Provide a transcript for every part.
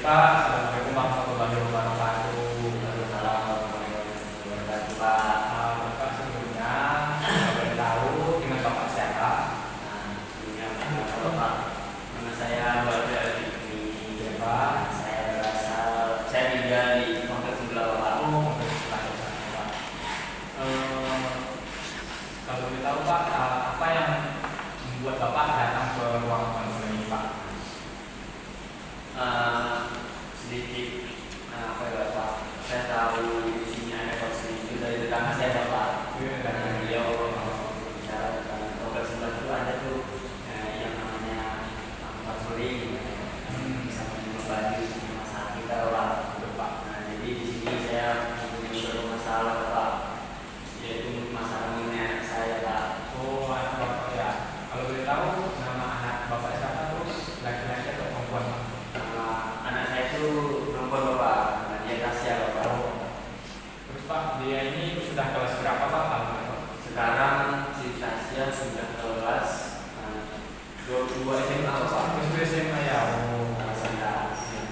Pak, Assalamualaikum warahmatullahi wabarakatuh. Waalaikumsalam warahmatullahi wabarakatuh, Pak. Bapak sebelumnya saya boleh tahu dengan Bapak siapa? Nah, sebelumnya Bapak, nama saya Bapak Fikri. Ya Pak. Saya tinggal di kompleks sebelah Bapak. Oh, Pak. Kalau boleh tahu Pak, apa yang membuat Bapak datang ke ruang konseling ini Pak? Sedikit apa ya Bapak? Saya tahu di sini ada konseling itu dari tetangga saya Bapak. Karena beliau bicara tentang kompleks sebelah itu ada tuh yang namanya konseling, bisa membantu masalah kita Bapak. Nah, jadi di sini saya mempunyai beberapa masalah Bapak, yaitu masalah mengenai anak saya Pak. Oh, anak Bapak ya. Kalau boleh tahu nama anak Bapak siapa terus laki-laki atau perempuan? Anak saya itu perempuan Bapak, nah, dia Tasya Bapak. Terus Pak, dia ini sudah kelas berapa Pak? Sekarang si Tasya sudah kelas 22 SMA Bapak. Terus SMA ya. Oh, Kelas 11.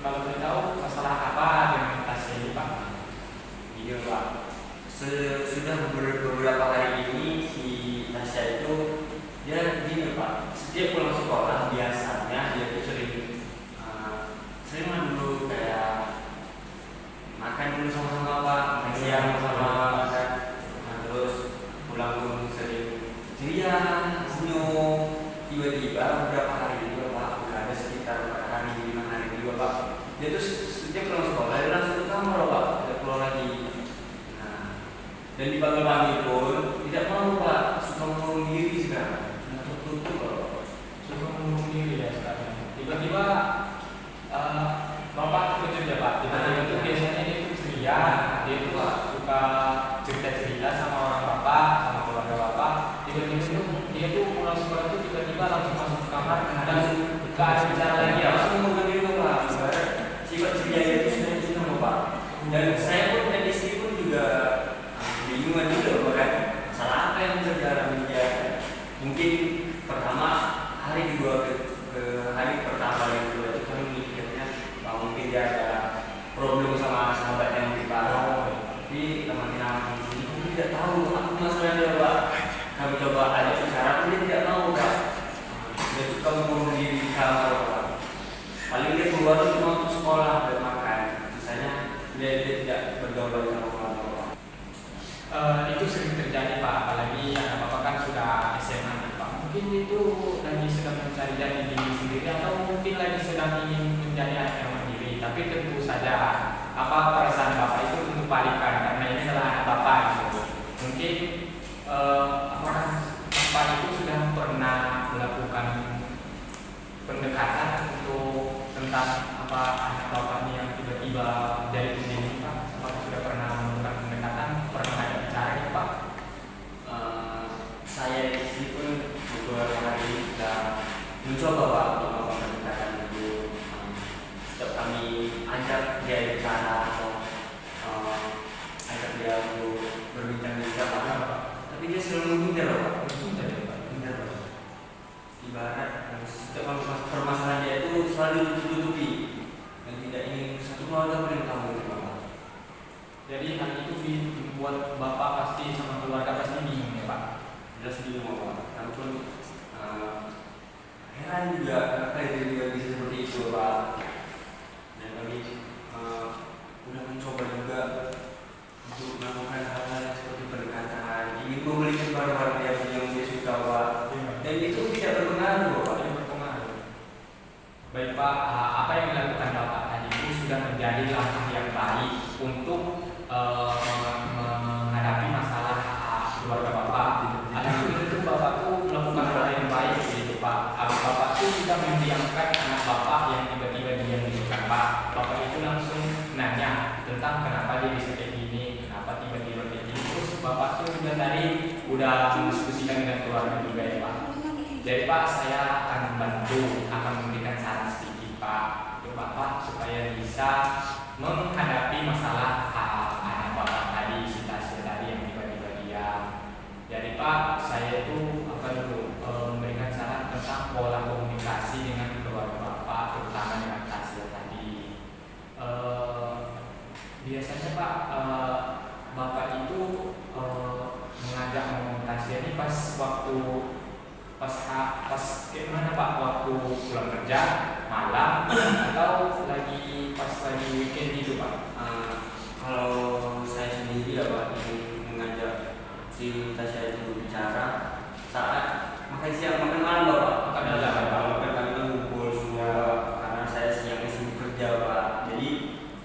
Kalau boleh tahu masalah apa dengan Tasya ini Pak? Iya Pak. Sudah beberapa hari ini si Tasya itu dia gini Pak. Setiap pulang sekolah biasanya dia itu sering dulu kayak makan dulu sama-sama Pak, makan siang sama-sama kan. Nah, terus pulang pun sering ceria, senyum. Tiba-tiba beberapa hari ini Pak, udah ada sekitar 4 hari 5 hari juga Pak. Dia tuh setiap pulang sekolah dia langsung ke kamar Pak, tidak keluar lagi. Nah, dan dipanggil-panggil pun tidak mau Pak, suka ngurung diri sekarang. Nah, tutup Pak. Suka mengurung diri ya sekarang. Tiba-tiba Bapak kerja Pak. Tiba-tiba itu biasanya dia itu ceria, dia itu suka cerita-cerita sama orang Bapak, sama keluarga Bapak. Tiba-tiba itu dia tuh pulang sekolah itu tiba-tiba langsung masuk ke kamar dan gak ada bicara lagi ya. Langsung ngomong diri Pak. Sifat ceria itu sudah hilang Pak. Dan saya pun dan istri pun juga bingungan juga Pak kan. Salah apa yang terjadi dia? Mungkin pertama hari kedua ke hari pertama yang kedua itu kami mikirnya bahwa mungkin dia ada problem sama sahabatnya yang Pak. Tapi teman-teman itu tidak tahu apa masalahnya Pak. Kami coba ada bicara pun dia tidak mau Pak. Dia suka mengurung diri di kamar Pak. Paling dia keluar itu cuma untuk sekolah dan makan. Sisanya dia tidak bergaul sama orang Pak. Itu sering terjadi Pak, apalagi anak Bapak kan sudah SMA nih, Pak. Mungkin itu lagi sedang mencari jati diri sendiri atau mungkin lagi sedang ingin menjadi anak yang mandiri. Tapi tentu saja apa perasaan Bapak itu tentu balikan karena ini adalah anak Bapak gitu. Mungkin apakah Bapak itu sudah pernah melakukan pendekatan untuk tentang apa anak Bapak ini yang tiba-tiba jadi begini Pak? Apakah sudah pernah melakukan pendekatan? Pernah ada bicara ya Pak? Saya istri pun beberapa hari ini sudah mencoba Pak untuk melakukan pendekatan itu. Setiap kami ajak dia bicara atau ajak dia untuk berbincang-bincang Pak. Tapi dia selalu menghindar Pak. Menghindar Pak. Ibarat setiap permasalahan dia itu selalu ditutupi dan tidak ingin satu keluarga pun yang tahu itu Pak. Jadi hal itu membuat Bapak pasti sama keluarga pasti bingung ya Pak? Jelas bingung Pak. Kami pun heran juga kenapa dia juga bisa seperti itu Pak. Dan kami sudah mencoba juga untuk melakukan hal-hal yang seperti pendekatan, ingin membelikan barang-barang yang dia suka Pak. Dan itu tidak berpengaruh Pak. Tidak berpengaruh. Baik Pak, apa yang dilakukan Bapak tadi itu sudah menjadi langkah yang baik untuk menghadapi masalah keluarga Bapak. Itu Bapak tuh melakukan hal yang baik gitu Pak. Bapak tuh sudah mendiamkan anak Bapak yang tiba-tiba diam di depan Pak. Bapak itu langsung nanya tentang kenapa dia bisa kayak gini, kenapa tiba-tiba kayak gini. Terus Bapak tuh juga tadi udah mendiskusikan dengan keluarga juga ya Pak. Jadi Pak, saya akan membantu, akan memberikan saran sedikit Pak untuk Bapak supaya bisa menghadapi masalah anak Bapak tadi, situasi tadi yang tiba-tiba diam. Jadi Pak, saya itu akan dulu memberikan saran tentang pola komunikasi dengan keluarga Bapak, terutama dengan bapak itu mengajak ngomong tasya ini pas waktu pas kayak mana pak, waktu pulang kerja malam atau pas lagi weekend gitu pak? Kalau saya sendiri ya Pak, ingin mengajak si Tasya itu bicara saat makan siang, makan malam Bapak. Makan malam, Pak. Kalau makan malam itu ngumpul semua, karena saya siang sibuk kerja Pak. Jadi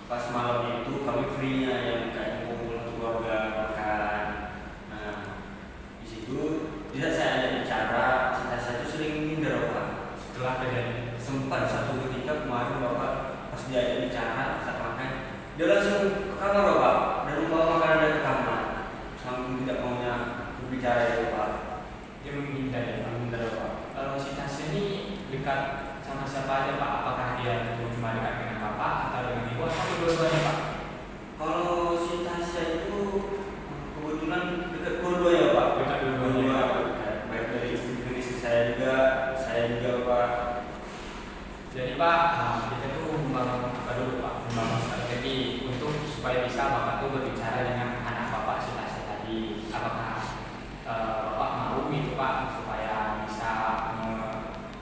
pas malam itu kami free-nya yang kayak ngumpul keluarga makan. Nah, di situ tidak saya ajak bicara, si Tasya itu sering minder Pak. Setelah kejadian Sempat satu ketika kemarin Bapak pas diajak bicara saat makan, dia langsung ke kamar Bapak dan membawa makanan dari kamar, saking tidak maunya berbicara itu Pak. dia menghindar ya pak. Menghindar Pak. Si Tasya ini dekat sama siapa aja pak? Apakah dia cuma dekat dengan bapak atau dengan ibu atau kedua-duanya pak? Kalau si Tasya itu kebetulan dekat dua-duanya Pak. Dekat dua-duanya. Baik dari istri saya juga Pak. Jadi pak, kita tuh membangun apa dulu pak? Membangun strategi untuk supaya bisa bapak tuh berbicara dengan anak bapak si Tasya tadi. Apakah bapak mau gitu pak supaya bisa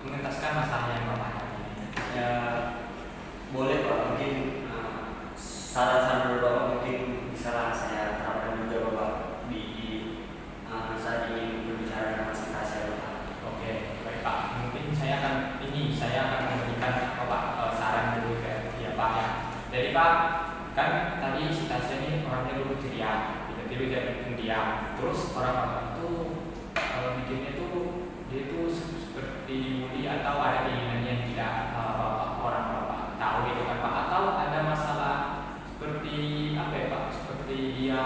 mengentaskan masalah yang bapak tadi? Ya boleh Pak, mungkin saran-saran dari Bapak mungkin bisa lah saya terapkan juga Bapak di saat ingin berbicara dengan si Tasya Bapak. Oke, baik Pak. Mungkin saya akan memberikan apa Pak saran dulu ke ya Pak ya. Jadi Pak, kan tadi si Tasya ini orangnya dulu ceria, tiba-tiba jadi pendiam. Terus orang Bapak itu bikinnya tuh dia tuh seperti dibully atau ada keinginan yang tidak orang Bapak tahu gitu kan Pak, atau ada masalah seperti apa ya Pak? Seperti dia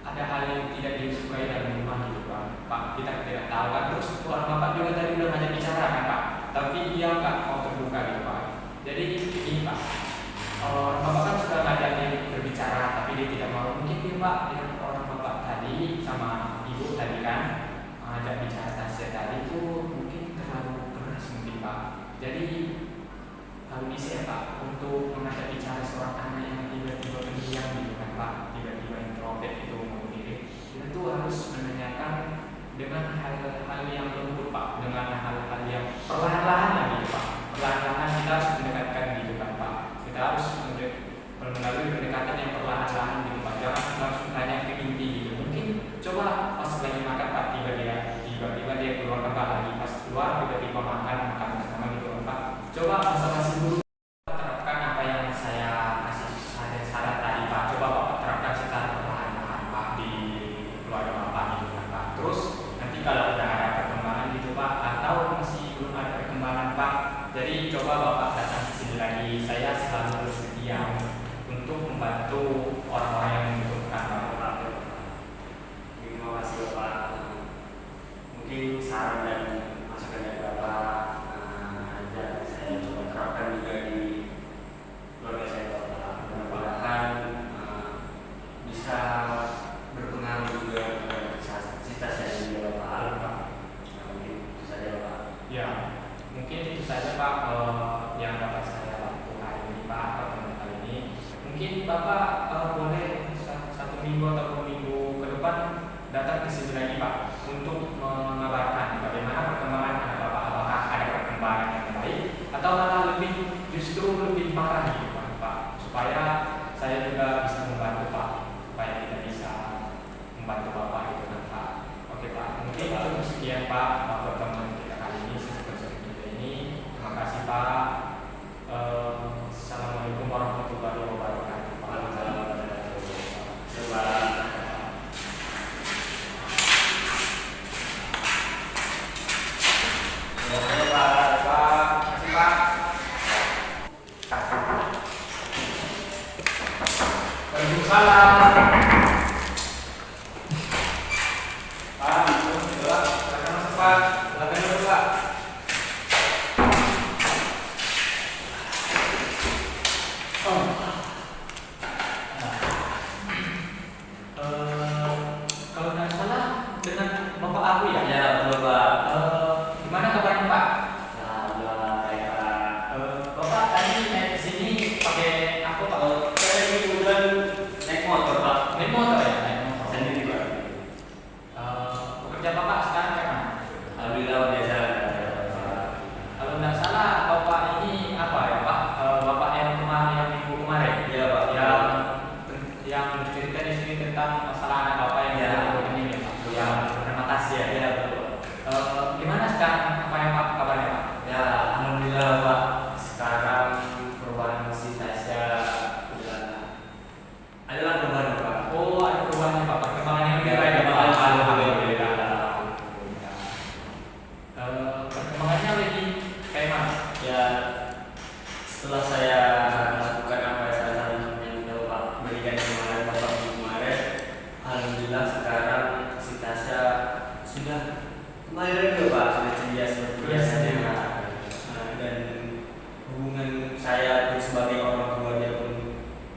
ada hal yang tidak disukai dalam rumah gitu Pak, kita tidak tahu kan. Terus orang bapak juga tadi udah ngajak bicara kan Pak, tapi dia nggak mau terbuka gitu Pak. Jadi ini Pak, orang bapak kan sudah ngajak dia berbicara tapi dia tidak mau. Mungkin dia Pak dengan orang bapak tadi sama ibu tadi kan ngajak bicara Tasya tadi itu mungkin terlalu keras mungkin Pak. Jadi kalau bisa ya Pak, untuk mengajak bicara seorang anak yang tiba-tiba pendiam gitu kan Pak, tiba-tiba introvert itu mau diri, kita tuh harus menanyakan dengan hal-hal yang lembut Pak, dengan hal-hal yang perlahan-lahan lagi Pak. Perlahan-lahan kita harus mendekatkan gitu kan Pak. Kita harus melalui pendekatan yang perlahan-lahan gitu Pak. Jangan langsung tanya ke inti gitu. Mungkin coba pas lagi makan Pak, tiba-tiba dia keluar ke Pak lagi, pas keluar tiba-tiba makan bersama gitu kan Pak. Coba basa-basi dulu, terapkan apa yang saya kasih saran tadi Pak. Coba Bapak terapkan secara perlahan-lahan Pak di keluarga Bapak gitu kan Pak. Terus nanti kalau udah ada perkembangan gitu Pak, atau masih belum ada perkembangan Pak, jadi coba Bapak datang ke sini lagi. Saya selalu bersedia untuk membantu orang-orang yang membutuhkan Bapak. Terima kasih Bapak. Mungkin saran dan masukan dari Bapak saya coba terapkan juga di keluarga saya Bapak. Mudah-mudahan bisa berpengaruh juga kepada cita saya juga Bapak. Mungkin itu saja Bapak. Ya, mungkin itu saja Pak yang dapat saya bantu hari ini Pak, atau teman kali ini. Mungkin Bapak boleh satu minggu atau 2 minggu ke depan datang ke sini lagi Pak untuk mengabarkan bagaimana perkembangan anak Bapak, apakah ada perkembangan yang baik atau malah justru lebih parah gitu Pak, supaya saya juga bisa membantu Pak, supaya kita bisa membantu Bapak gitu kan Pak. Oke Pak, mungkin cukup sekian Pak pertemuan kita kali ini, sesi kita ini. Terima kasih Pak. Assalamualaikum warahmatullahi wabarakatuh. Waalaikumsalam. Waalaikumsalam. Pak, silakan masuk Pak. Silakan duduk Pak. Kalau nggak salah dengan Bapak aku ya? Ya, Bapak. Gimana kabarnya Pak? Alhamdulillah baik Pak. Bapak tadi naik ke sini pakai apa Pak? Pak. yang cerita di sini tentang masalah anak bapak yang Ya. ini ya Pak. Yang bernama Tasya. Ya betul. Gimana sekarang apa yang Pak kabarnya Pak? Ya alhamdulillah Pak. Sekarang perubahan si Tasya udah adalah perubahan Pak. Oh, ada perubahannya Pak. Perkembangannya lebih Ya, baik ya Pak. alhamdulillah. Perkembangannya lebih kayak mana? Ya setelah saya melakukan apa yang sudah Bapak berikan kemarin Bapak kemarin, alhamdulillah sekarang si Tasya sudah kembali lagi Pak, sudah ceria seperti biasanya. Dan hubungan saya pun sebagai orang tua dia pun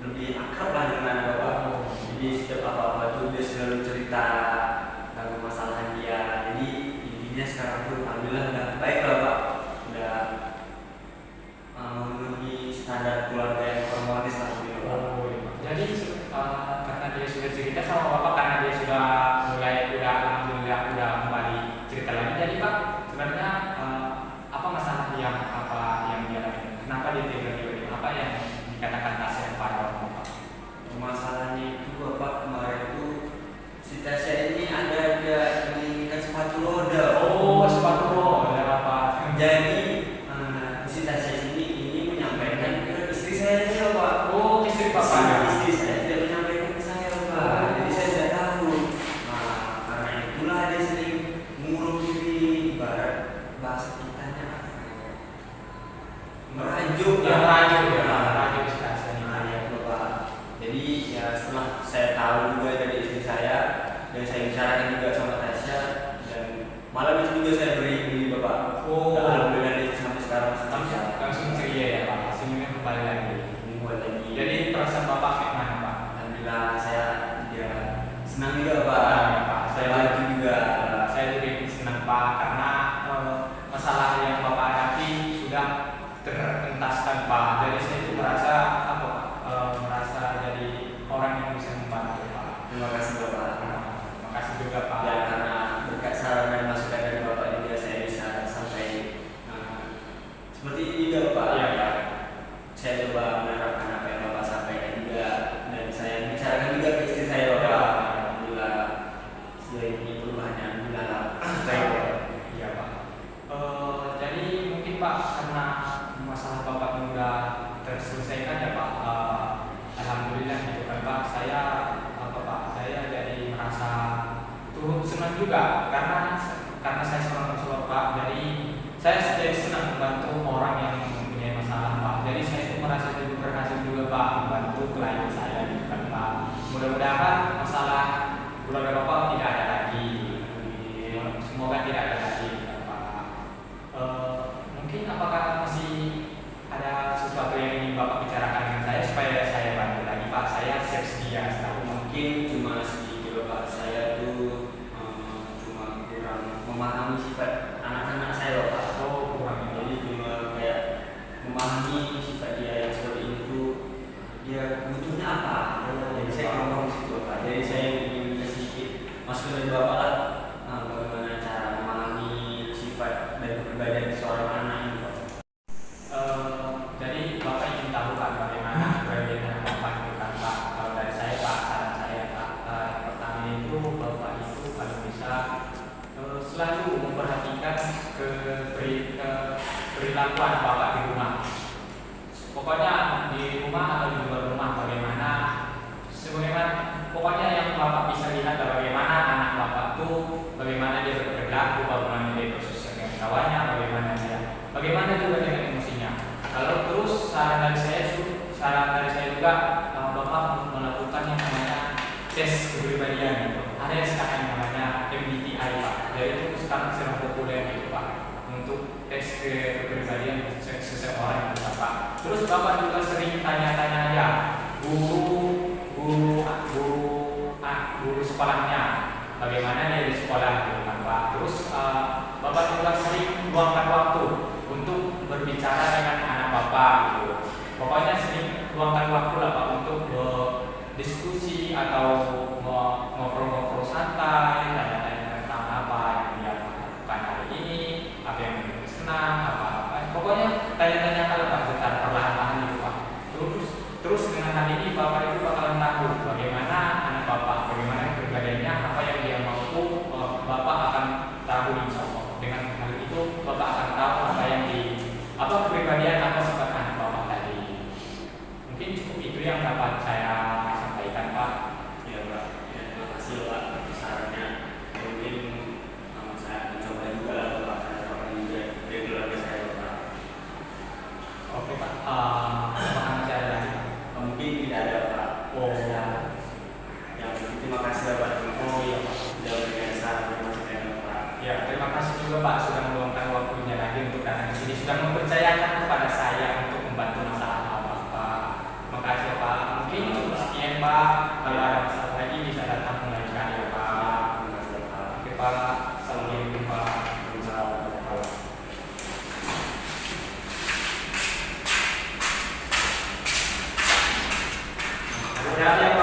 lebih akrab lah dengan anak Bapak. Jadi setiap apa-apa tuh dia selalu cerita tentang permasalahan dia. Jadi intinya sekarang tuh alhamdulillah udah baik lah Pak. Udah memenuhi standar keluarga yang harmonis lah gitu Pak. Oh, iya. Jadi karena dia sudah cerita sama Bapak, karena dia sudah mulai alhamdulillah udah kembali cerita lagi. Jadi Pak, sebenarnya apa masalah yang dia alami? Kenapa dia tiba-tiba apa yang dikatakan Tasya pada orang Bapak? Masalahnya itu Bapak kemarin tuh si Tasya ini ada dia menginginkan sepatu roda. Oh, sepatu roda Bapak. Jadi si Tasya ini menyampaikan ke istri saya aja Pak. Oh, istri Bapak. Istri saya tidak menyampaikan ke saya Pak. Jadi saya tidak tahu. Nah, karena itulah dia sering mengurung diri, ibarat bahasa kitanya apa ya? Merajuk Ya, merajuk ya. Nah, Merajuk si Tasya ini. Nah, ya Bapak. Jadi ya setelah saya tahu juga dari istri saya dan saya bicarakan juga sama Tasya, dan malam itu juga saya beri Bapak. Oh. Dan alhamdulillah dia sampai sekarang Langsung ceria ya Pak. Senyumnya kembali lagi. membuat lagi. Jadi perasaan Bapak kayak mana Pak? Alhamdulillah saya ya senang juga Pak. Ya, Pak. Saya bantu juga. Saya juga ikut senang Pak karena masalah yang Bapak hadapi sudah terentaskan Pak. Jadi saya itu merasa apa Pak? Merasa jadi orang yang bisa membantu Pak. Terima kasih Bapak. Terima kasih juga Pak. Ya karena berkat saran dan masukan dari Bapak juga saya bisa sampai seperti ini juga Bapak. Iya, iya. Saya coba menerapkan apa yang Bapak sampaikan juga, dan saya bicarakan juga ke istri saya Bapak. Ya. Alhamdulillah sejauh ini perubahannya alhamdulillah lah. Baik Pak. Iya Pak. Jadi mungkin Pak karena masalah Bapak sudah terselesaikan ya Pak. Alhamdulillah gitu kan Pak. Saya jadi merasa turut senang juga karena saya seorang konselor Pak. Jadi saya jadi senang membantu orang yang mempunyai masalah Pak. Jadi saya itu merasa juga berhasil juga Pak membantu klien saya gitu kan Pak. Mudah-mudahan masalah keluarga Bapak tidak ada lagi. Semoga tidak ada lagi gitu kan Pak. Mungkin apakah masih ada sesuatu yang ingin Bapak bicarakan dengan saya supaya saya bantu lagi Pak? Saya siap sedia sekali. Mungkin cuma sedikit Bapak, saya tuh cuma kurang memahami sifat anak-anak saya Bapak. Oh, kurang Jadi cuma kayak memahami sifat dia yang seperti ini tuh dia butuhnya apa. Jadi saya kurang paham situ Bapak. Jadi saya ingin minta sedikit masukan dari Bapak lah, bagaimana cara memahami sifat dan kepribadian seorang anak ini Pak. Jadi Bapak ingin tahu Pak bagaimana kepribadian Bapak itu kan Pak? Kalau dari saya Pak, saran saya Pak, yang pertama itu Bapak itu kalau bisa selalu memperhatikan perilakuan Bapak di rumah. Pokoknya di rumah atau di luar rumah bagaimana pokoknya yang Bapak bisa lihat bagaimana anak Bapak tuh, bagaimana dia berperilaku, bagaimana dia bersosial dengan kawannya, bagaimana juga dengan emosinya. Kalau terus saran dari saya juga Bapak melakukan yang namanya tes kepribadian gitu. Ada yang sekarang yang namanya MBTI Pak. Jadi itu sekarang sedang populer gitu Pak untuk tes kepribadian seseorang gitu Pak. Terus Bapak juga sering tanya-tanya aja guru sekolahnya bagaimana dia di sekolah gitu kan Pak. Terus Bapak juga sering luangkan waktu untuk berbicara dengan anak Bapak gitu. Pokoknya sering luangkan waktu lah Pak untuk diskusi atau ngobrol-ngobrol santai, tanya-tanya tentang apa yang dia lakukan hari ini, apa yang dia senang, apa-apa. Pokoknya tanya-tanya kalau Pak secara perlahan-lahan gitu Pak. Terus dengan hal ini Bapak itu bakalan tahu bagaimana anak Bapak, bagaimana kepribadiannya, apa yang dia mampu, Bapak akan tahu insya Allah. Dengan hal itu Bapak akan tahu apa yang apa kepribadian atau sifat anak Bapak tadi. Mungkin cukup itu yang dapat saya sampaikan, Pak. Ya Pak, ya, terima kasih Pak atas sarannya. Mungkin saya mencoba juga lah Pak, saya akan juga dari keluarga saya Pak. Oke Pak, apakah masih ada lagi Pak? Mungkin tidak ada Pak. Oh ya, yang terima kasih Pak. Oh iya Pak. Sudah memberikan saran yang masukan Pak. Ya, terima kasih juga Pak sudah meluangkan waktunya lagi untuk datang ke sini, sudah mempercayakan kepada saya untuk membantu masalah Bapak. Terima kasih Pak. Mungkin cukup sekian Pak. Kalau ada masalah lagi bisa datang lagi ya Pak. Terima kasih Pak. Oke Pak. Assalamualaikum Pak. Ada yang